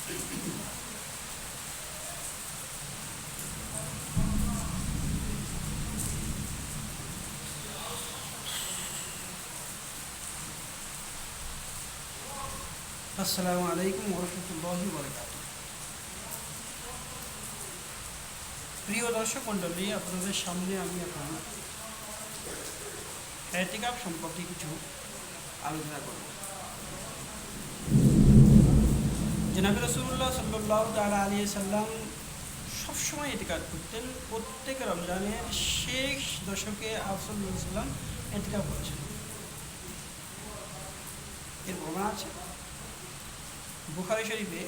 আসসালামু আলাইকুম ওয়া রাহমাতুল্লাহি ওয়া বারাকাতুহু। প্রিয় দর্শক মণ্ডলী, আপনাদের সামনে আমি এখন এতেকাফ সম্পর্কে কিছু আলোচনা করব। জনাবে রাসূলুল্লাহ সাল্লাল্লাহু তাআলা আলাইহি সাল্লাম সবসময় এতেকাফ করতেন। প্রত্যেক রমজানের শেষ দশকে আফসাল্লাহু আলাইহি সাল্লাম এতেকাফ করেছেন। এর প্রমাণ আছে বুখারী শরীফে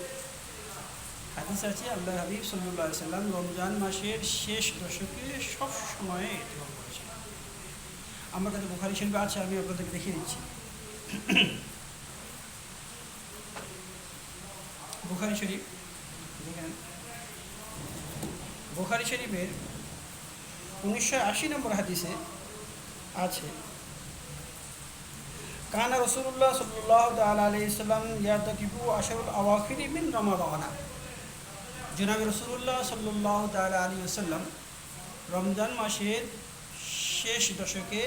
হাদিস আছে, আল্লাহ হাবিব সাল্লাল্লাহু আলাইহি সাল্লাম রমজান মাসের শেষ দশকে সব সময় এতেকাফ করেছেন। আমার কাছে বুখারী শরীফে আছে, আমি আপনাদেরকে দেখিয়ে দিচ্ছি। বুখারী শরীফ দেখেন, বুখারী শরীফের 1980 নম্বর হাদিসে আছে, কানা রাসূলুল্লাহ সাল্লাল্লাহু তাআলা আলাইহি সাল্লাম ইয়াতাকিফু আশরুল আওয়াখিরি মিন রমাদান। জনাবে রাসূলুল্লাহ সাল্লাল্লাহু তাআলা আলাইহি ওয়াসাল্লাম রমজান মাসের শেষ দশকে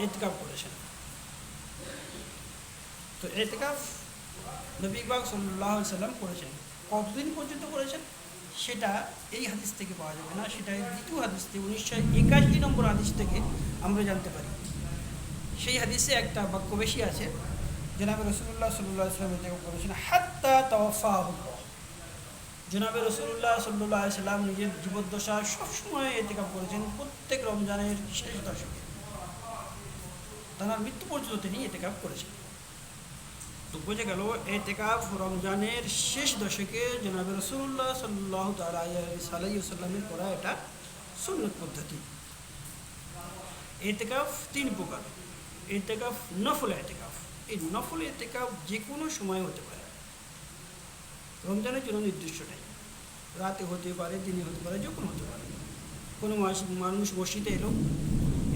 ইতিকাফ করেছেন। তো ইতিকাফ নবী পাক সাল্লাল্লাহু আলাইহি ওয়াসাল্লাম করেছেন। কতদিন পর্যন্ত করেছেন সেটা এই হাদিস থেকে পাওয়া যাবে না, সেটা দ্বিতীয় হাদিস থেকে 1981 নম্বর হাদিস থেকে আমরা জানতে পারি। সেই হাদিসে একটা বাক্য বেশি আছে, জনাবে রাসূলুল্লাহ সাল্লাল্লাহু আলাইহি ওয়াসাল্লাম ইতিকাফ করেছেন হাত্তা তাওয়াফাহুল্লাহ। জনাবে রাসূলুল্লাহ সাল্লাল্লাহু আলাইহি ওয়াসাল্লাম নিজের জীবদ্দশা সবসময় ইতিকাফ করেছেন, প্রত্যেক রমজানের শেষ দশকে। তার মৃত্যু পর্যন্ত তিনি ইতিকাফ করেছেন। তো বোঝা গেল ইতিকাফ রমজানের শেষ দশকে জনাবে রাসূলুল্লাহ সাল্লাল্লাহু তাআলা আলাইহি ওয়াসাল্লামের করা এটা সুন্নত পদ্ধতি। ইতিকাফ তিন প্রকার। ইতিকাফ নফল ইতিকাফ। এই নফল ইতিকাফ যে কোনো সময় হতে পারে, রমজানের জন্য নির্দিষ্ট নেই। রাতে হতে পারে, দিনে হতে পারে, যখন হতে পারে। কোনো মানুষ মসজিদে এলো,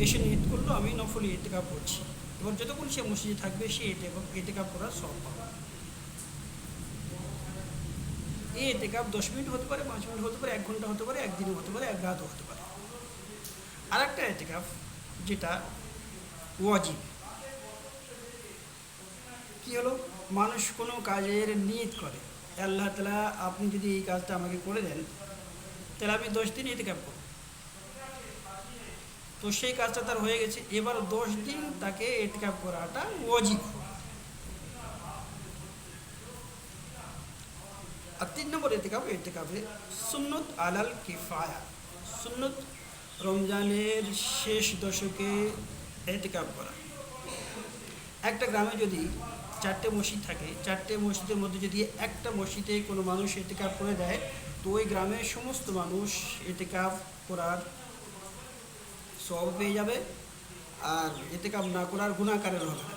এসে নিয়ত করলো আমি নফল ইতিকাফ করছি, এবার যতক্ষণ সে মসজিদে থাকবে সে ইতিকাফ করার সওয়াব পাবে। এই ইতিকাফ 10 মিনিট হতে পারে, 5 মিনিট হতে পারে, 1 ঘন্টা হতে পারে, একদিনও হতে পারে, এক রাতও হতে পারে। আর একটা ইতিকাফ যেটা ওয়াজিব, কী হলো, মানুষ কোনো কাজের নিয়ত করে, আল্লাহ তাআলা আপনি যদি এই কাজটা আমাকে করে দেন তাহলে আমি 10 দিন ইতিকাফ করব। তো সেই কাজটা তার হয়ে গেছে, এবার 10 দিন তাকে ইতিকাফ করাটা ওয়াজিব। আর 3 নম্বর ইতিকাফে সুন্নত আলাল কিফায়া। সুন্নত রমজানের শেষ দশকে ইতিকাফ করা। একটা গ্রামে যদি 4টে মসজিদ থাকে, 4টে মসজিদের মধ্যে যদি একটা মসজিদে কোনো মানুষ ইতিকাফ করে দেয়, তো ওই গ্রামের সমস্ত মানুষ ইতিকাফ করার সওয়াব পেয়ে যাবে, আর ইতিকাফ না করার গুনাহগারের হবে না।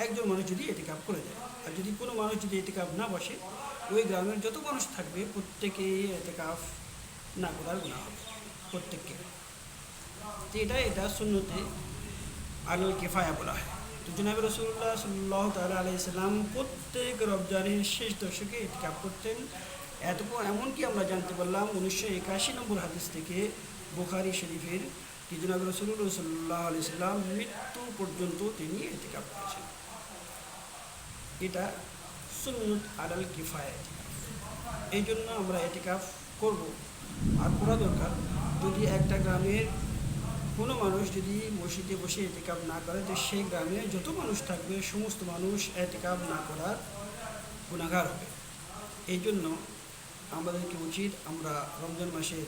একজন মানুষ যদি ইতিকাফ করে দেয়, আর যদি কোনো মানুষ যদি ইতিকাফ না বসে, ওই গ্রামের যত মানুষ থাকবে প্রত্যেকেই ইতিকাফ না করার গুনাহ হবে, প্রত্যেককে। তো এটা সুন্নতে আলাল কিফায়া বলা হয়। তো জনাবে রাসূলুল্লাহ সাল্লাল্লাহু তাআলা আলাইহি সাল্লাম প্রত্যেক রমজানের শেষ দশকে ইতিকাফ করতেন। এমনকি আমরা জানতে পারলাম 1981 নম্বর হাদিস থেকে বুখারী শরীফের, কি জনাবে রাসূলুল্লাহ সাল্লাল্লাহু আলাইহি সাল্লাম মৃত্যু পর্যন্ত তিনি ইতিকাফ করেছেন। এটা সুন্নত আলাল কিফায়া ইতিকাফ। এই জন্য আমরা ইতিকাফ করব, আর করা দরকার। যদি একটা গ্রামের কোনো মানুষ যদি মসজিদে বসে ইতিকাফ না করে, তো সেই গ্রামে যত মানুষ থাকবে সমস্ত মানুষ ইতিকাফ না করার গুনাহগার হবে। এই জন্য আমাদেরকে উচিত আমরা রমজান মাসের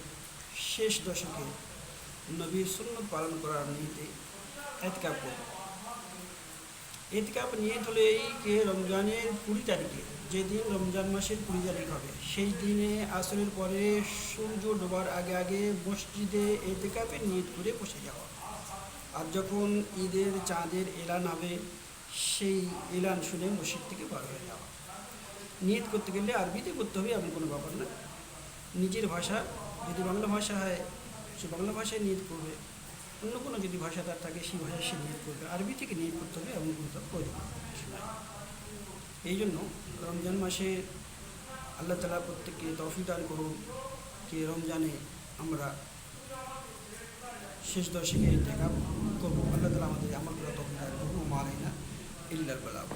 শেষ দশকে নবীর সুন্নত পালন করার নিয়তে ইতিকাফ করব। ইতিকাফ নিয়ত হলো এই যে রমজানের 20 তারিখে, যেদিন রমজান মাসের 20 তারিখ হবে, সেই দিনে আসরের পরে সূর্য ডোবার আগে আগে মসজিদে ইতিকাফের নিয়ত করে বসে যাওয়া। আর যখন ঈদের চাঁদের এলান হবে, সেই এলান শুনে মসজিদ থেকে বার হয়ে যাওয়া। নিয়ত করতে গেলে আরবিতে করতে হবে, এমন কোনো ব্যাপার না। নিজের ভাষা, যদি বাংলা ভাষা হয় সে বাংলা ভাষায় নিয়ত করবে, অন্য কোনো যদি ভাষা তার থাকে সেই ভাষায় সে নিয়ত করবে। আরবি থেকে নিয়ত করতে হবে এমন কোনো প্রয়োজন। এই জন্য রমজান মাসে আল্লাহ তাআলা প্রত্যেককে তৌফিক দান করুন কি রমজানে আমরা শেষ দশকে ইতিকাফ করবো। আল্লাহ তাআলা আমাদের আমলগুলো তৌফিক দান করুন। ওয়া মা আলাইনা ইল্লাল বালাগ।